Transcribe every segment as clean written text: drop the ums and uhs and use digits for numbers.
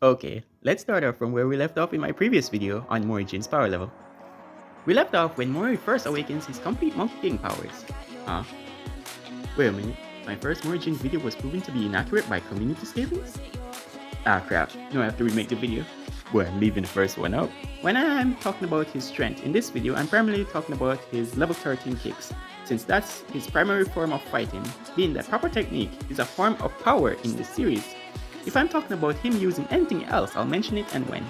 Okay, let's start off from where we left off in my previous video on Mori Jin's power level. We left off when Mori first awakens his complete Monkey King powers. Huh? Wait a minute, my first Mori Jin video was proven to be inaccurate by community scaling? Ah crap, no I have to remake the video. Well, I'm leaving the first one out. When I'm talking about his strength in this video, I'm primarily talking about his level 13 kicks, since that's his primary form of fighting, being that proper technique is a form of power in this series. If I'm talking about him using anything else, I'll mention it and when.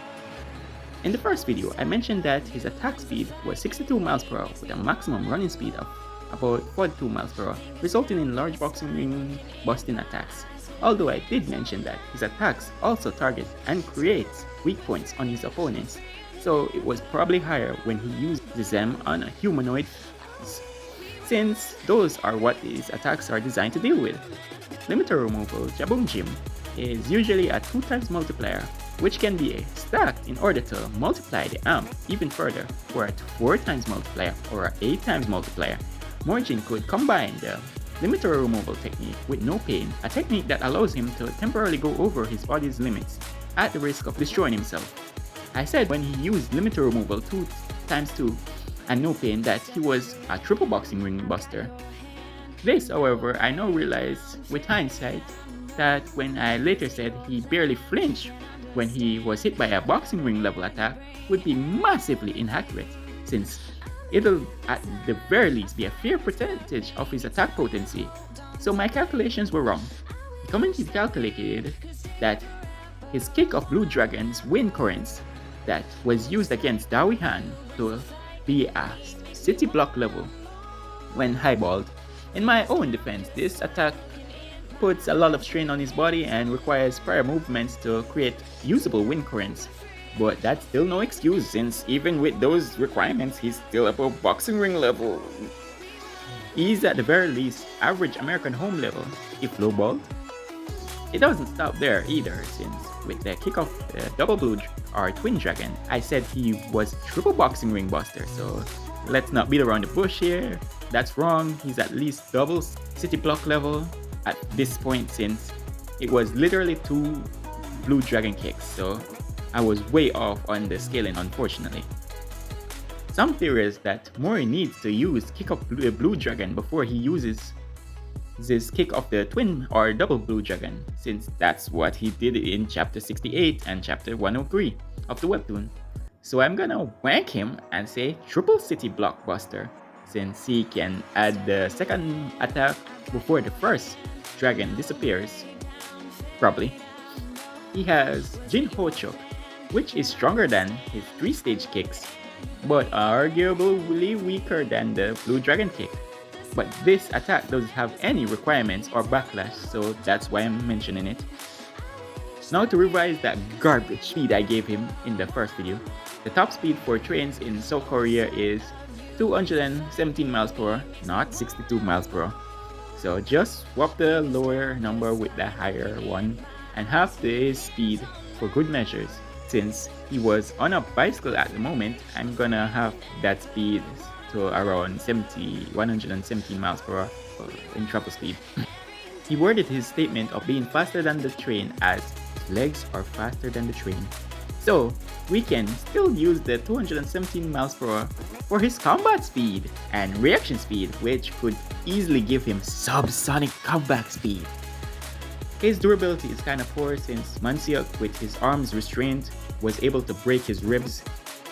In the first video, I mentioned that his attack speed was 62 miles per hour with a maximum running speed of about 42 miles per hour, resulting in large boxing ring busting attacks. Although I did mention that his attacks also target and creates weak points on his opponents, so it was probably higher when he used them on a humanoid, since those are what these attacks are designed to deal with. Limiter removal, Jaboom Jim, is usually a 2 times multiplier, which can be stacked in order to multiply the amp even further, or a 4 times multiplier or a 8 times multiplier. Mori Jin could combine the limiter removal technique with no pain, a technique that allows him to temporarily go over his body's limits at the risk of destroying himself. I said when he used limiter removal 2 times 2 and no pain that he was a triple boxing ring buster. This, however, I now realize with hindsight that when I later said he barely flinched when he was hit by a boxing ring level attack would be massively inaccurate, since it'll at the very least be a fair percentage of his attack potency. So my calculations were wrong. The community calculated that his kick of Blue Dragon's wind currents that was used against Dawi Han to be a city block level when highballed. In my own defense, this attack puts a lot of strain on his body and requires prior movements to create usable wind currents. But that's still no excuse, since even with those requirements, he's still above boxing ring level. He's at the very least average American home level, if lowballed. It doesn't stop there either, since with the kick of the double blue or twin dragon, I said he was triple boxing ring buster, so let's not beat around the bush here. That's wrong, he's at least double city block level at this point, since it was literally 2 blue dragon kicks, so I was way off on the scaling, unfortunately. Some theorize that Mori needs to use kick of the blue dragon before he uses this kick of the twin or double blue dragon, since that's what he did in chapter 68 and chapter 103 of the webtoon. So I'm gonna wank him and say triple city blockbuster, since he can add the second attack before the first dragon disappears. Probably. He has Jin Hochok, which is stronger than his 3-stage kicks, but arguably weaker than the blue dragon kick. But this attack doesn't have any requirements or backlash, so that's why I'm mentioning it. Now to revise that garbage speed I gave him in the first video, the top speed for trains in South Korea is 217 miles per hour, not 62 miles per hour. So just swap the lower number with the higher one and half the speed for good measures. Since he was on a bicycle at the moment, I'm gonna have that speed to around 117 miles per hour in travel speed. He worded his statement of being faster than the train as legs are faster than the train. So we can still use the 217 miles per hour for his combat speed and reaction speed, which could easily give him subsonic comeback speed. His durability is kinda poor, since Manseok, with his arms restrained, was able to break his ribs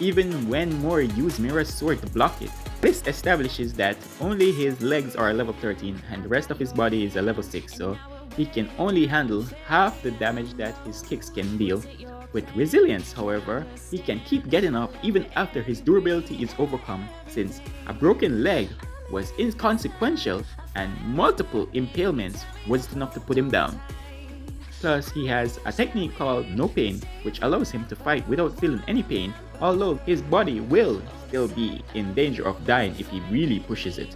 even when Mori used Mira's sword to block it. This establishes that only his legs are level 13 and the rest of his body is a level 6, so he can only handle half the damage that his kicks can deal. With resilience, however, he can keep getting up even after his durability is overcome, since a broken leg was inconsequential and multiple impalements was enough to put him down. Plus, he has a technique called No Pain, which allows him to fight without feeling any pain, although his body will still be in danger of dying if he really pushes it.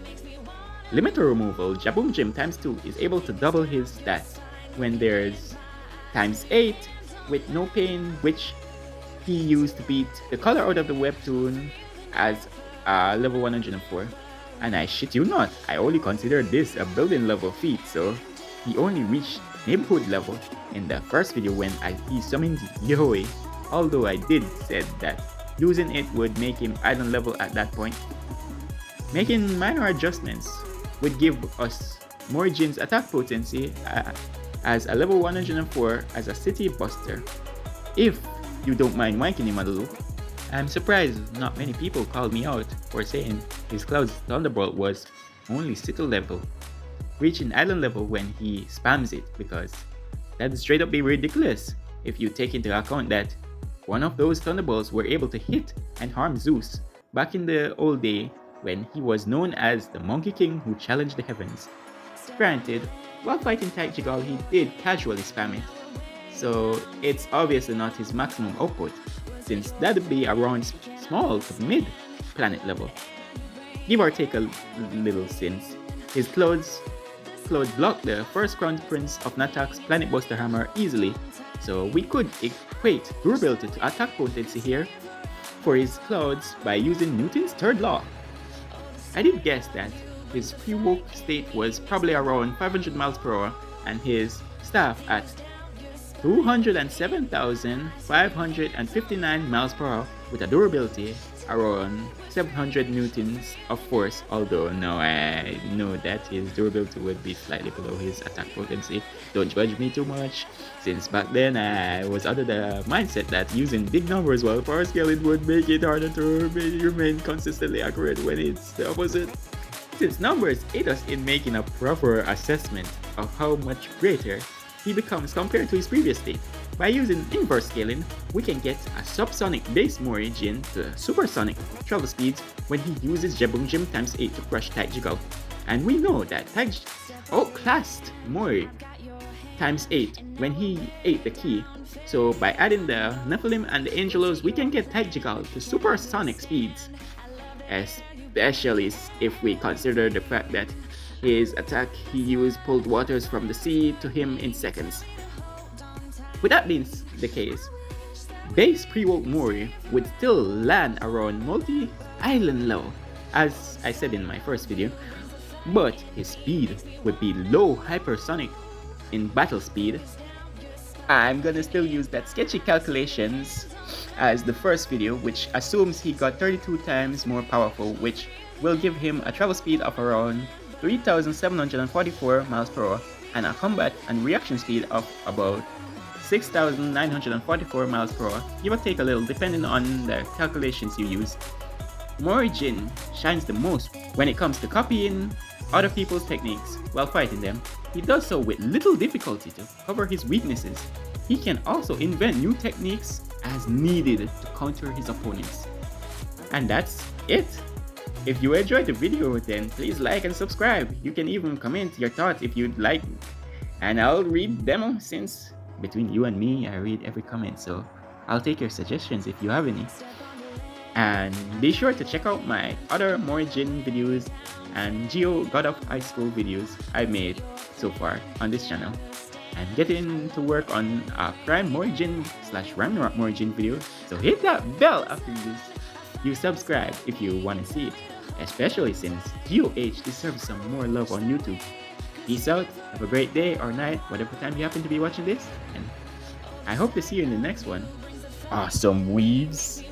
Limiter removal, Jaboom Jim times 2 is able to double his stats when there's times 8 with No Pain, which he used to beat the color out of the webtoon as level 104. And I shit you not, I only consider this a building level feat, so he only reached neighborhood level in the first video when he summoned Yahweh, although I did said that using it would make him island level at that point. Making minor adjustments would give us Mori Jin's attack potency as a level 104 as a city buster. If you don't mind wanking him a little, I'm surprised not many people called me out for saying his Cloud's Thunderbolt was only city level, reaching island level when he spams it, because that'd straight up be ridiculous if you take into account that one of those Thunderbolts were able to hit and harm Zeus back in the old day when he was known as the Monkey King who challenged the heavens. Granted, while fighting Tactical he did casually spam it, so it's obviously not his maximum output, since that'd be around small to mid planet level. Give or take a little, since his Cloud blocked the first Crown Prince of Natak's Planet Buster Hammer easily, so we could equate durability to attack potency here for his Clouds by using Newton's third law. I did guess that his pre-woke state was probably around 500 miles per hour and his staff at 207,559 miles per hour with a durability around 700 newtons of force, although now I know that his durability would be slightly below his attack potency. Don't judge me too much, since back then I was under the mindset that using big numbers while power scaling would make it harder to remain consistently accurate when it's the opposite. Since numbers aid us in making a proper assessment of how much greater he becomes compared to his previous state. By using inverse scaling, we can get a subsonic base Mori Jin to supersonic travel speeds when he uses Jebung Jim times 8 to crush Tactical. And we know that Tactical outclassed Mori times 8 when he ate the key, so by adding the Nephilim and the Angelos we can get Tactical to supersonic speeds, especially if we consider the fact that his attack he used pulled waters from the sea to him in seconds. With that being the case, base pre-woke Mori would still land around multi-island level, as I said in my first video, but his speed would be low hypersonic in battle speed. I'm gonna still use that sketchy calculations as the first video, which assumes he got 32 times more powerful, which will give him a travel speed of around 3,744 miles per hour and a combat and reaction speed of about 6,944 miles per hour, give or take a little depending on the calculations you use. Mori Jin shines the most when it comes to copying other people's techniques while fighting them. He does so with little difficulty to cover his weaknesses. He can also invent new techniques as needed to counter his opponents. And that's it. If you enjoyed the video, then please like and subscribe. You can even comment your thoughts if you'd like, and I'll read them, since between you and me I read every comment, so I'll take your suggestions if you have any. And be sure to check out my other Mori Jin videos and Geo God of Highschool videos I've made so far on this channel. I'm getting to work on a Prime Mori Jin / Ragnarok Mori Jin video, so hit that bell after you subscribe if you want to see it, especially since GOH deserves some more love on YouTube. Peace out, have a great day or night, whatever time you happen to be watching this, and I hope to see you in the next one. Awesome weaves!